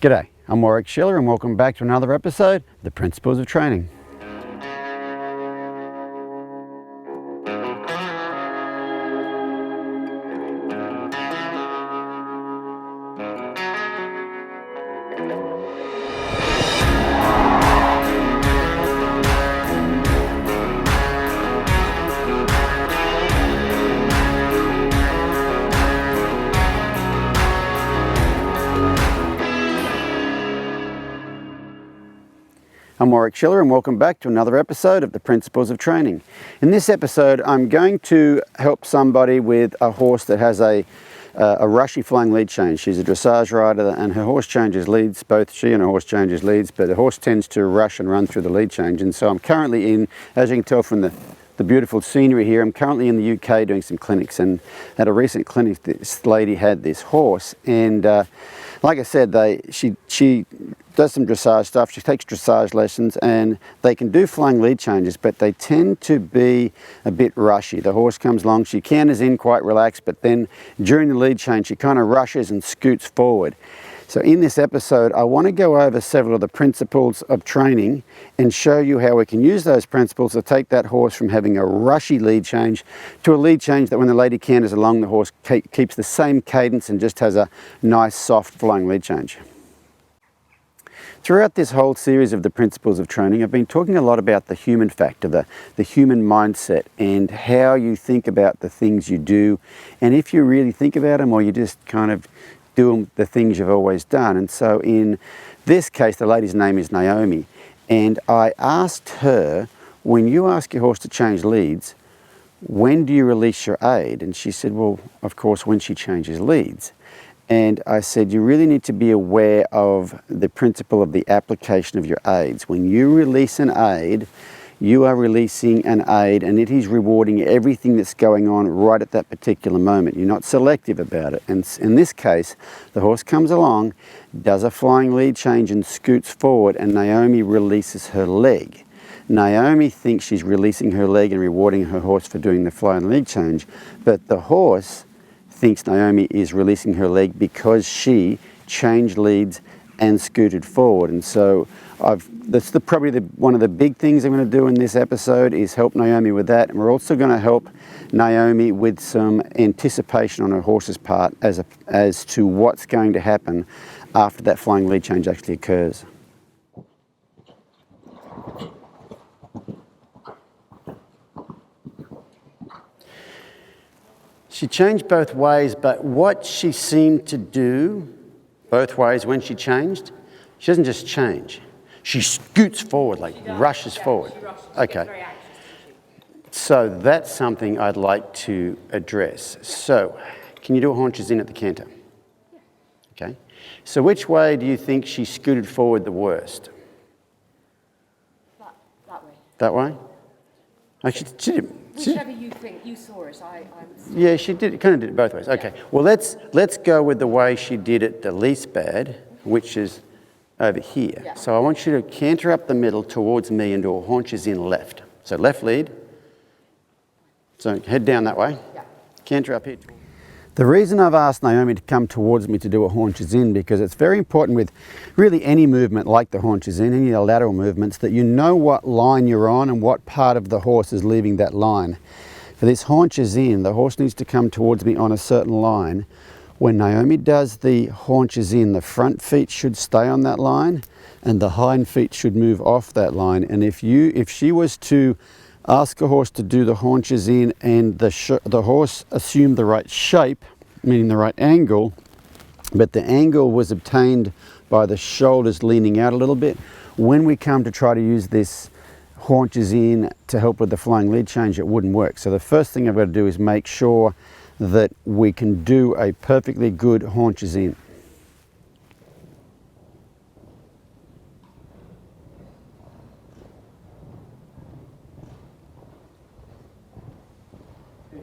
G'day, I'm Warwick Schiller and welcome back to another episode of The Principles of Training. I'm Warwick Schiller and welcome back to another episode of The Principles of Training. In this episode, I'm going to help somebody with a horse that has a rushy flying lead change. She's a dressage rider and her horse changes leads, both she and her horse changes leads, but the horse tends to rush and run through the lead change. And so I'm currently in, as you can tell from the beautiful scenery here, I'm currently in the UK doing some clinics, and at a recent clinic this lady had this horse, and like I said, she does some dressage stuff, she takes dressage lessons, and they can do flying lead changes, but they tend to be a bit rushy. The horse comes along, she canters in quite relaxed, but then during the lead change she kind of rushes and scoots forward. So in this episode, I want to go over several of the principles of training and show you how we can use those principles to take that horse from having a rushy lead change to a lead change that when the lady canters along, the horse keeps the same cadence and just has a nice, soft flowing lead change. Throughout this whole series of the principles of training, I've been talking a lot about the human factor, the human mindset, and how you think about the things you do, and if you really think about them or you just kind of doing the things you've always done. And so in this case, the lady's name is Naomi, and I asked her, when you ask your horse to change leads, when do you release your aid? And she said, well, of course, when she changes leads. And I said, you really need to be aware of the principle of the application of your aids. When you release an aid, you are releasing an aid and it is rewarding everything that's going on right at that particular moment. You're not selective about it. And in this case, the horse comes along, does a flying lead change and scoots forward, and Naomi releases her leg. Naomi thinks she's releasing her leg and rewarding her horse for doing the flying lead change, but the horse thinks Naomi is releasing her leg because she changed leads and scooted forward. And so that's probably one of the big things I'm going to do in this episode is help Naomi with that. And we're also going to help Naomi with some anticipation on her horse's part as to what's going to happen after that flying lead change actually occurs. She changed both ways, but what she seemed to do both ways when she changed, she doesn't just change. She scoots forward, like rushes forward. She rushes. Okay. So that's something I'd like to address. So, can you do a haunches in at the canter? Yeah. Okay. So which way do you think she scooted forward the worst? That way. That way? Oh, she did. Whichever you think you saw it, Yeah, she did. Kind of did it both ways. Okay. Well, let's go with the way she did it the least bad, which is over here. Yeah. So I want you to canter up the middle towards me and do a haunches in left. So left lead. So head down that way. Yeah. Canter up here. The reason I've asked Naomi to come towards me to do a haunches in, because it's very important with really any movement like the haunches in, any of the lateral movements, that you know what line you're on and what part of the horse is leaving that line. For this haunches in, the horse needs to come towards me on a certain line. When Naomi does the haunches in, the front feet should stay on that line and the hind feet should move off that line. And if she was to ask a horse to do the haunches in and the horse assumed the right shape, meaning the right angle, but the angle was obtained by the shoulders leaning out a little bit, when we come to try to use this haunches in to help with the flying lead change, it wouldn't work. So the first thing I've got to do is make sure that we can do a perfectly good haunches in.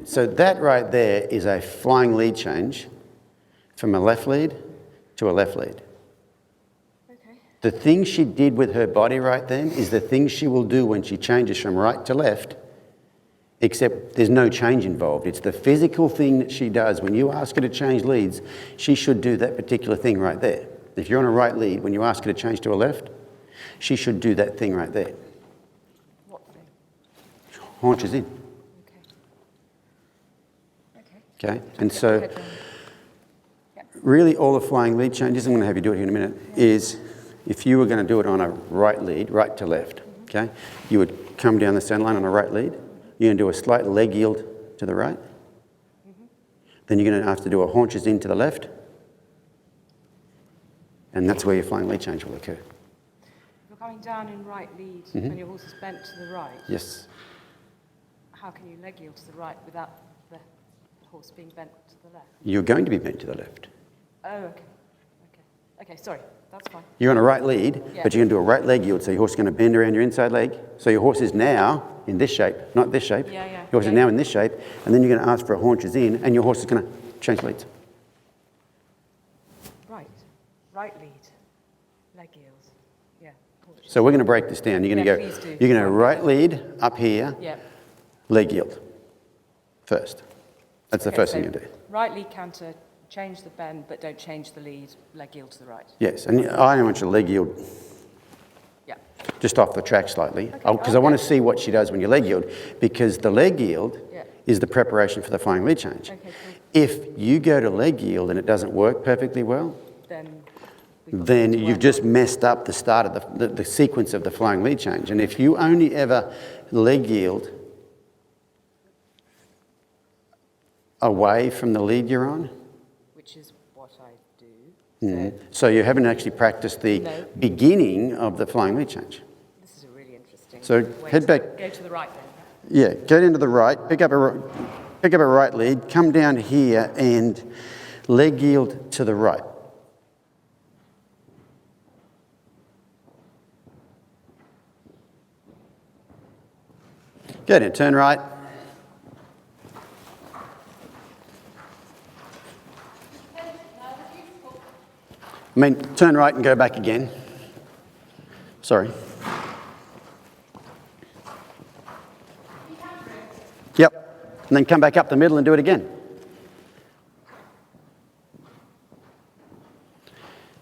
So that right there is a flying lead change from a left lead to a left lead. Okay. The thing she did with her body right then is the thing she will do when she changes from right to left, except there's no change involved. It's the physical thing that she does. When you ask her to change leads, she should do that particular thing right there. If you're on a right lead, when you ask her to change to a left, she should do that thing right there. What thing? Haunches in. Okay. Okay, and so really all the flying lead changes, I'm going to have you do it here in a minute, is if you were going to do it on a right lead, right to left, okay, you would come down the centre line on a right lead, you're going to do a slight leg yield to the right, then you're going to have to do a haunches in to the left, and that's where your flying lead change will occur. You're coming down in right lead and your horse is bent to the right. Yes. How can you leg yield to the right without the horse being bent to the left? You're going to be bent to the left. Oh, okay. Okay, sorry. That's fine. You're on a right lead, Yeah. but you're going to do a right leg yield, so your horse is going to bend around your inside leg. So your horse is now in this shape, not this shape. Yeah. Your horse is now in this shape, and then you're going to ask for a haunches in, and your horse is going to change leads. Right lead. Leg yields. Yeah. Haunches. So we're going to break this down. You're going to Please do. you're going to right lead up here, Yeah. leg yield first. That's the Okay, first so thing you do. Right lead canter, change the bend, but don't change the lead, leg yield to the right. Yes, and I only want you to leg yield Yeah. just off the track slightly, because Okay. I want to see what she does when you leg yield, because the leg yield Yeah. is the preparation for the flying lead change. Okay, cool. If you go to leg yield and it doesn't work perfectly well, Then you've just messed up the start of the sequence of the flying lead change. And if you only ever leg yield away from the lead you're on, which is what I do. so you haven't actually practiced the No. beginning of the flying lead change. This is a really interesting So way head to back. Go to the right then. Yeah, go into the right, pick up a right lead, come down here and leg yield to the right. Good, and turn right. Turn right and go back again. Sorry. Yep, and then come back up the middle and do it again.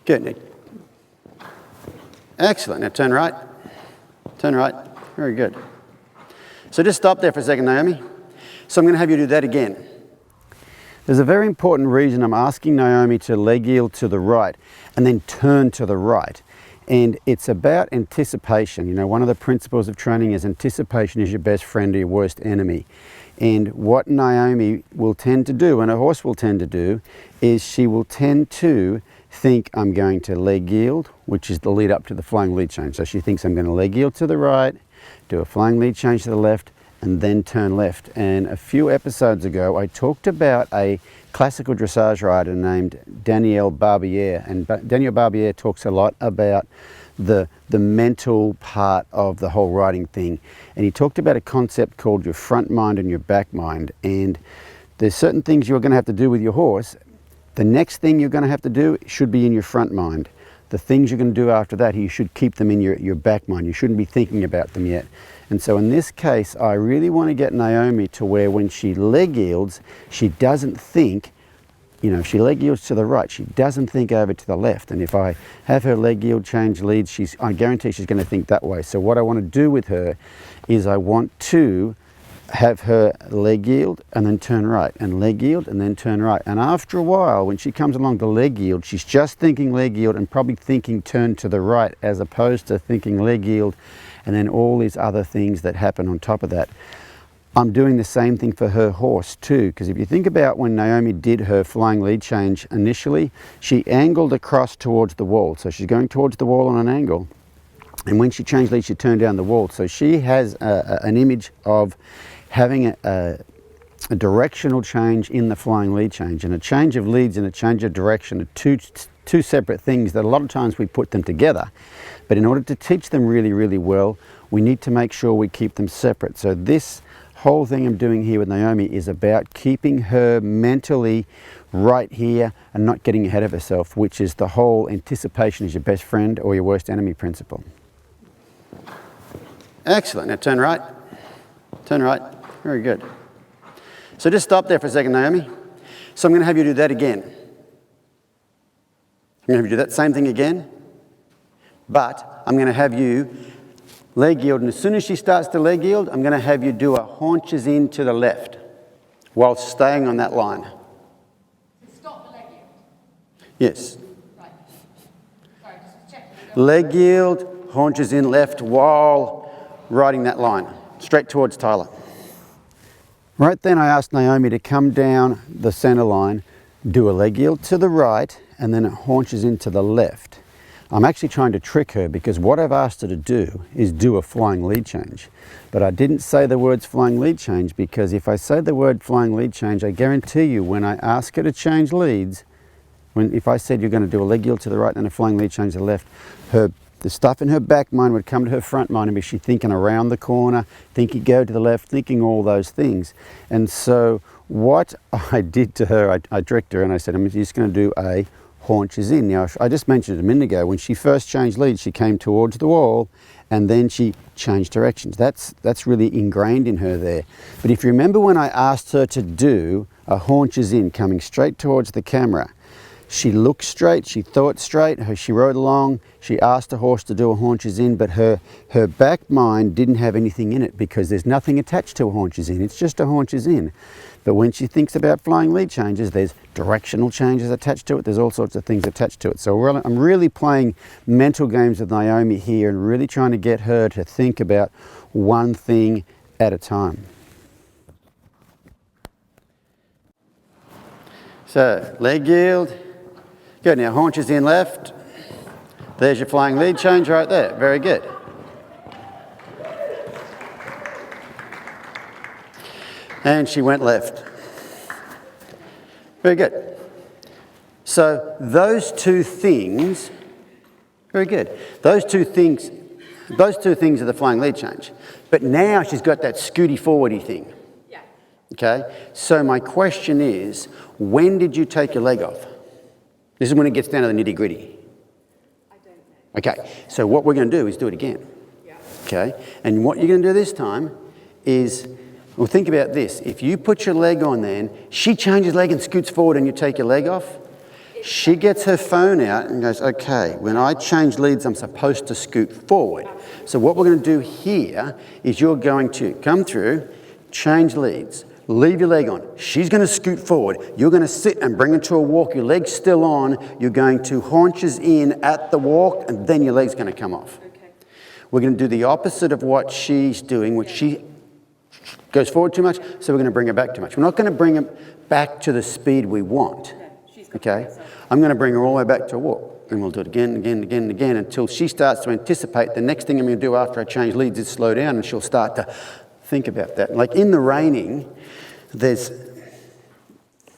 Good, Nick. Excellent, now turn right. Turn right, very good. So just stop there for a second, Naomi. So I'm going to have you do that again. There's a very important reason I'm asking Naomi to leg yield to the right and then turn to the right. And it's about anticipation. You know, one of the principles of training is anticipation is your best friend or your worst enemy. And what Naomi will tend to do, and a horse will tend to do, is she will tend to think I'm going to leg yield, which is the lead up to the flying lead change. So she thinks I'm going to leg yield to the right, do a flying lead change to the left, and then turn left. And a few episodes ago, I talked about a classical dressage rider named Danielle Barbier. And Danielle Barbier talks a lot about the mental part of the whole riding thing. And he talked about a concept called your front mind and your back mind. And there's certain things you're going to have to do with your horse. The next thing you're going to have to do should be in your front mind. The things you're going to do after that, you should keep them in your back mind. You shouldn't be thinking about them yet. And so in this case, I really want to get Naomi to where when she leg yields, she doesn't think, you know, if she leg yields to the right, she doesn't think over to the left. And if I have her leg yield change leads, I guarantee she's going to think that way. So what I want to do with her is I want to have her leg yield and then turn right, and leg yield and then turn right. And after a while, when she comes along to leg yield, she's just thinking leg yield and probably thinking turn to the right, as opposed to thinking leg yield and then all these other things that happen on top of that. I'm doing the same thing for her horse too, because if you think about when Naomi did her flying lead change initially, she angled across towards the wall. So she's going towards the wall on an angle. And when she changed lead, she turned down the wall. So she has an image of having a directional change in the flying lead change. And a change of leads and a change of direction are two separate things that a lot of times we put them together. But in order to teach them really, really well, we need to make sure we keep them separate. So this whole thing I'm doing here with Naomi is about keeping her mentally right here and not getting ahead of herself, which is the whole anticipation is your best friend or your worst enemy principle. Excellent. Now turn right. Turn right. Very good. So just stop there for a second, Naomi. So I'm going to have you do that again. I'm going to have you do that same thing again, but I'm going to have you leg yield, and as soon as she starts to leg yield, I'm going to have you do a haunches in to the left while staying on that line. Stop the leg yield. Yes. Right. Sorry, just checking. Leg yield, haunches in left while riding that line, straight towards Tyler. Right then I asked Naomi to come down the centre line, do a leg yield to the right, and then it haunches into the left. I'm actually trying to trick her because what I've asked her to do is do a flying lead change. But I didn't say the words flying lead change because if I say the word flying lead change, I guarantee you when I ask her to change leads, if I said you're going to do a leg yield to the right and a flying lead change to the left, the stuff in her back mind would come to her front mind and be she thinking around the corner, thinking go to the left, thinking all those things. And so what I did to her, I tricked her and I said, I'm just going to do a haunches in. Now, I just mentioned it a minute ago, when she first changed leads, she came towards the wall and then she changed directions. That's really ingrained in her there. But if you remember when I asked her to do a haunches in, coming straight towards the camera, she looked straight, she thought straight, she rode along, she asked the horse to do a haunches in, but her back mind didn't have anything in it because there's nothing attached to a haunches in, it's just a haunches in. But when she thinks about flying lead changes, there's directional changes attached to it, there's all sorts of things attached to it. So I'm really playing mental games with Naomi here and really trying to get her to think about one thing at a time. So, leg yield. Good, now haunches in left. There's your flying lead change right there. Very good. And she went left. Very good. So those two things, very good. Those two things are the flying lead change. But now she's got that scooty forwardy thing. Yeah. Okay? So my question is, when did you take your leg off? This is when it gets down to the nitty-gritty. I don't know. Okay, so what we're going to do is do it again. Yeah. Okay, and what you're going to do this time is, well, think about this. If you put your leg on then, she changes leg and scoots forward and you take your leg off, she gets her phone out and goes, okay, when I change leads, I'm supposed to scoot forward. So what we're going to do here is you're going to come through, change leads, leave your leg on. She's going to scoot forward. You're going to sit and bring her to a walk. Your leg's still on. You're going to haunches in at the walk, and then your leg's going to come off. Okay. We're going to do the opposite of what she's doing, which she goes forward too much, so we're going to bring her back too much. We're not going to bring her back to the speed we want. No, she's got Okay? I'm going to bring her all the way back to a walk, and we'll do it again, again, again, and again, until she starts to anticipate the next thing I'm going to do after I change leads is slow down, and she'll start to think about that. Like in the reining, there's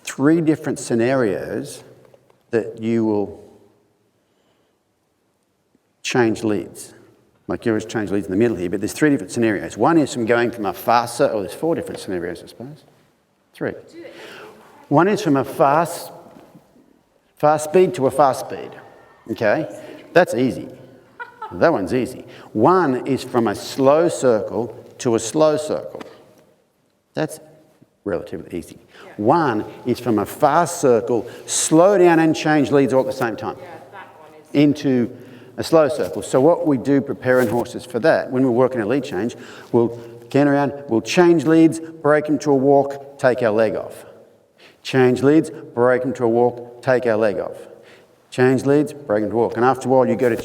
3 different scenarios that you will change leads. Like you always change leads in the middle here, but there's 3 different scenarios. One is from going from a fast, there's 4 different scenarios, I suppose. 3. One is from a fast speed to a fast speed. Okay? That's easy. That one's easy. One is from a slow circle to a slow circle. That's relatively easy. Yeah. One is from a fast circle, slow down and change leads all at the same time. Yeah, that one is. Into a slow circle. So what we do preparing horses for that, when we're working a lead change, we'll turn around, we'll change leads, break them to a walk, take our leg off. Change leads, break them to a walk, take our leg off. Change leads, break them to walk. And after a while you go to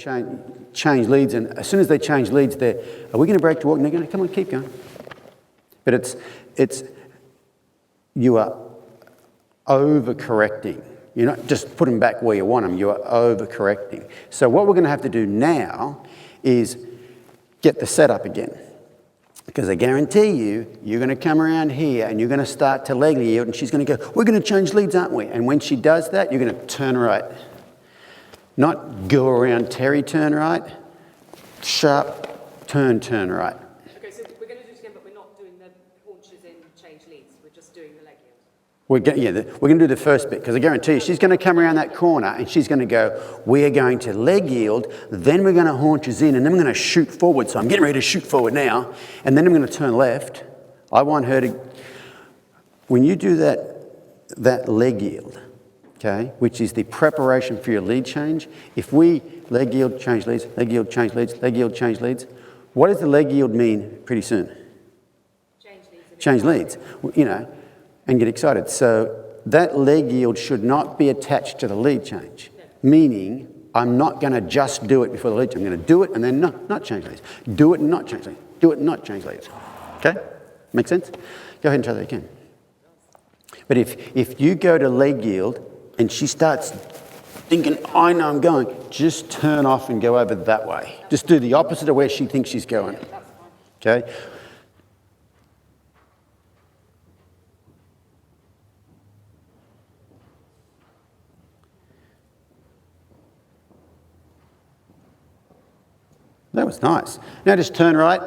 change leads, and as soon as they change leads, are we going to break to walk? And they're going to, come on, keep going. But you are overcorrecting. You're not just putting them back where you want them, you are overcorrecting. So what we're going to have to do now is get the setup again. Because I guarantee you, you're going to come around here and you're going to start to leg yield, and she's going to go, we're going to change leads, aren't we? And when she does that, you're going to turn right. Not go around Terry, turn right. Sharp, turn right. Okay, so we're going to do it again, but we're not doing the haunches in change leads. We're just doing the leg yield. We're going to do the first bit, because I guarantee you, she's going to come around that corner and she's going to go, we're going to leg yield, then we're going to haunches in, and then we're going to shoot forward. So I'm getting ready to shoot forward now, and then I'm going to turn left. I want her to, when you do that leg yield, okay, which is the preparation for your lead change. If we leg yield, change leads, leg yield, change leads, leg yield, change leads, what does the leg yield mean pretty soon? Change leads, you know, and get excited. So that leg yield should not be attached to the lead change, meaning I'm not going to just do it before the lead change. I'm going to do it and then not change leads. Do it and not change leads. Do it and not change leads. Okay? Make sense? Go ahead and try that again. But if you go to leg yield and she starts thinking, I know I'm going, just turn off and go over that way. Just do the opposite of where she thinks she's going. Okay? That was nice. Now just turn right.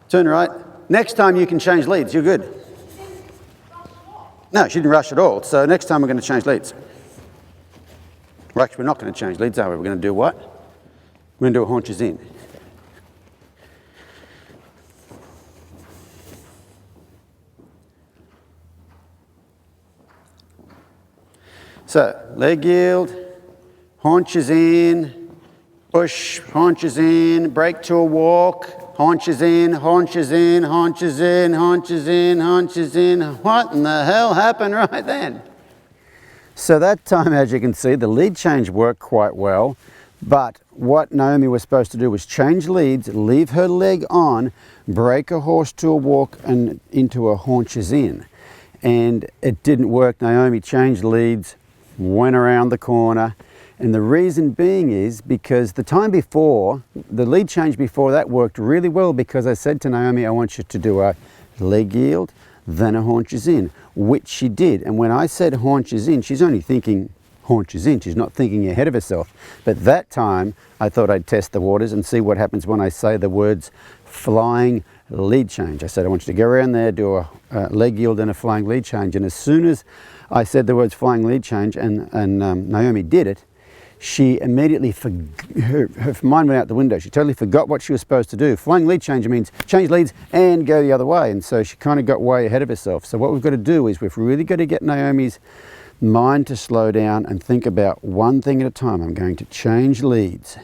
Turn right. Next time you can change leads. You're good. No, she didn't rush at all. So next time we're going to change leads. Well, actually, we're not going to change leads, are we? We're going to do what? We're going to do a haunches in. So, leg yield, haunches in, push, haunches in, break to a walk, haunches in, haunches in, haunches in, haunches in, haunches in. What in the hell happened right then? So that time, as you can see, the lead change worked quite well, but what Naomi was supposed to do was change leads, leave her leg on, break a horse to a walk and into a haunches in. And it didn't work. Naomi changed leads, went around the corner, and the reason being is because the time before, the lead change before that worked really well because I said to Naomi, I want you to do a leg yield, then a haunches in, which she did. And when I said haunches in, she's only thinking haunches in. She's not thinking ahead of herself. But that time, I thought I'd test the waters and see what happens when I say the words flying lead change. I said, I want you to go around there, do a leg yield and a flying lead change. And as soon as I said the words flying lead change and Naomi did it, she immediately, her mind went out the window. She totally forgot what she was supposed to do. Flying lead change means change leads and go the other way. And so she kind of got way ahead of herself. So what we've got to do is we've really got to get Naomi's mind to slow down and think about one thing at a time. I'm going to change leads.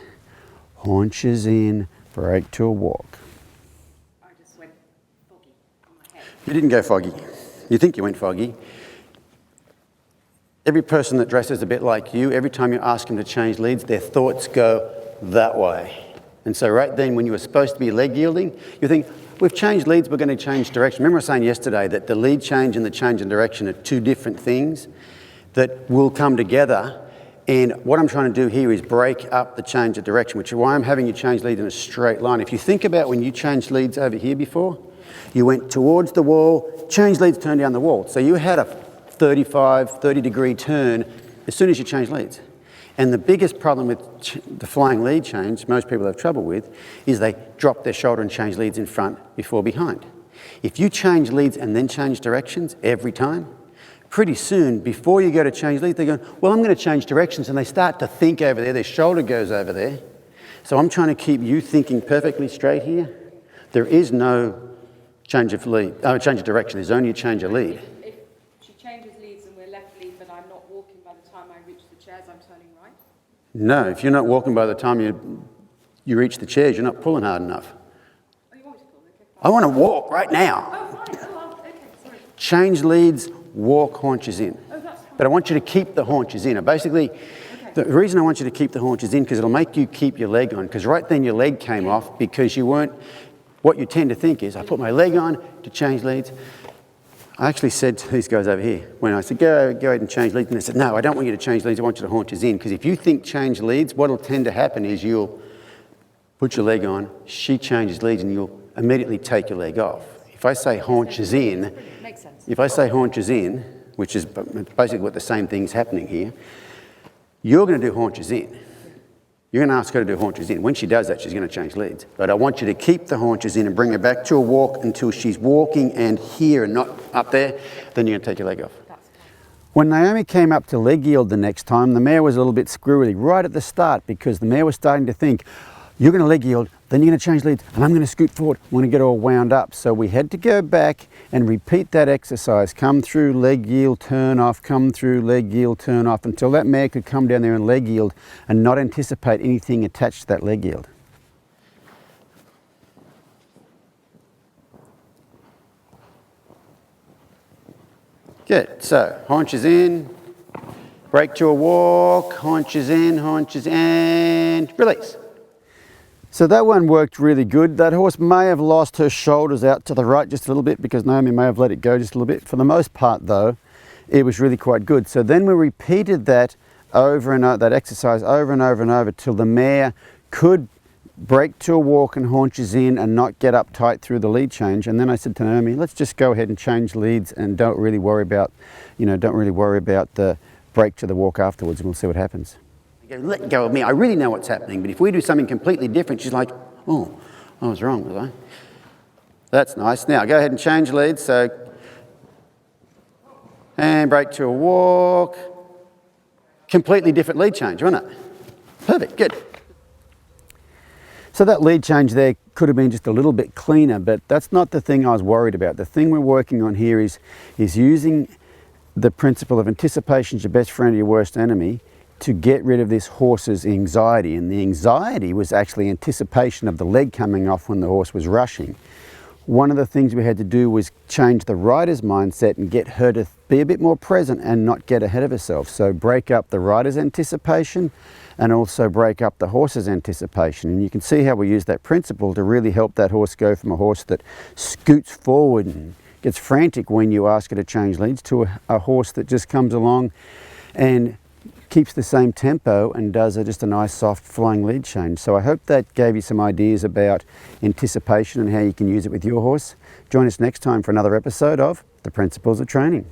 Haunches in, break to a walk. I just went foggy on my head. You didn't go foggy. You think you went foggy. Every person that dresses a bit like you, every time you ask them to change leads, their thoughts go that way. And so right then, when you were supposed to be leg yielding, you think, we've changed leads, we're going to change direction. Remember I was saying yesterday that the lead change and the change in direction are two different things that will come together. And what I'm trying to do here is break up the change of direction, which is why I'm having you change lead in a straight line. If you think about when you changed leads over here before, you went towards the wall, changed leads, turned down the wall. So you had a 30 degree turn as soon as you change leads. And the biggest problem with the flying lead change, most people have trouble with, is they drop their shoulder and change leads in front before behind. If you change leads and then change directions every time, pretty soon, before you go to change leads, they're going, well, I'm going to change directions, and they start to think over there, their shoulder goes over there. So I'm trying to keep you thinking perfectly straight here. There is no change of direction, there's only a change of lead. No, if you're not walking by the time you reach the chairs, you're not pulling hard enough. Oh, you want me to pull? Okay. I want to walk right now. Oh, fine. Oh, okay, sorry. Change leads, walk haunches in. Oh, that's fine. But I want you to keep the haunches in. Basically, the reason I want you to keep the haunches in because it'll make you keep your leg on. Because right then your leg came off because you weren't, what you tend to think is, I put my leg on to change leads. I actually said to these guys over here, when I said, go ahead and change leads, and they said, no, I don't want you to change leads, I want you to haunches in. Because if you think change leads, what will tend to happen is you'll put your leg on, she changes leads, and you'll immediately take your leg off. If I say haunches in, which is basically what the same thing's happening here, you're going to do haunches in. You're going to ask her to do haunches in. When she does that, she's going to change leads. But I want you to keep the haunches in and bring her back to a walk until she's walking and here and not up there. Then you're going to take your leg off. When Naomi came up to leg yield the next time, the mare was a little bit squirrely right at the start because the mare was starting to think, you're going to leg yield, then you're going to change leads, and I'm going to scoot forward. I'm going to get all wound up. So we had to go back and repeat that exercise. Come through, leg yield, turn off, come through, leg yield, turn off, until that mare could come down there and leg yield and not anticipate anything attached to that leg yield. Good, so haunches in, break to a walk, haunches in, haunches, and release. So that one worked really good. That horse may have lost her shoulders out to the right just a little bit because Naomi may have let it go just a little bit. For the most part though, it was really quite good. So then we repeated that over and over, that exercise over and over and over till the mare could break to a walk and haunches in and not get up tight through the lead change. And then I said to Naomi, let's just go ahead and change leads and don't really worry about the break to the walk afterwards, and we'll see what happens. Let go of me, I really know what's happening, but if we do something completely different, she's like, oh, I was wrong, was I? That's nice. Now go ahead and change leads. So, and break to a walk. Completely different lead change, wasn't it? Perfect, good. So that lead change there could have been just a little bit cleaner, but that's not the thing I was worried about. The thing we're working on here is using the principle of anticipation is your best friend or your worst enemy to get rid of this horse's anxiety. And the anxiety was actually anticipation of the leg coming off when the horse was rushing. One of the things we had to do was change the rider's mindset and get her to be a bit more present and not get ahead of herself. So break up the rider's anticipation and also break up the horse's anticipation. And you can see how we use that principle to really help that horse go from a horse that scoots forward and gets frantic when you ask her to change leads to a horse that just comes along and keeps the same tempo and does just a nice soft flying lead change. So I hope that gave you some ideas about anticipation and how you can use it with your horse. Join us next time for another episode of The Principles of Training.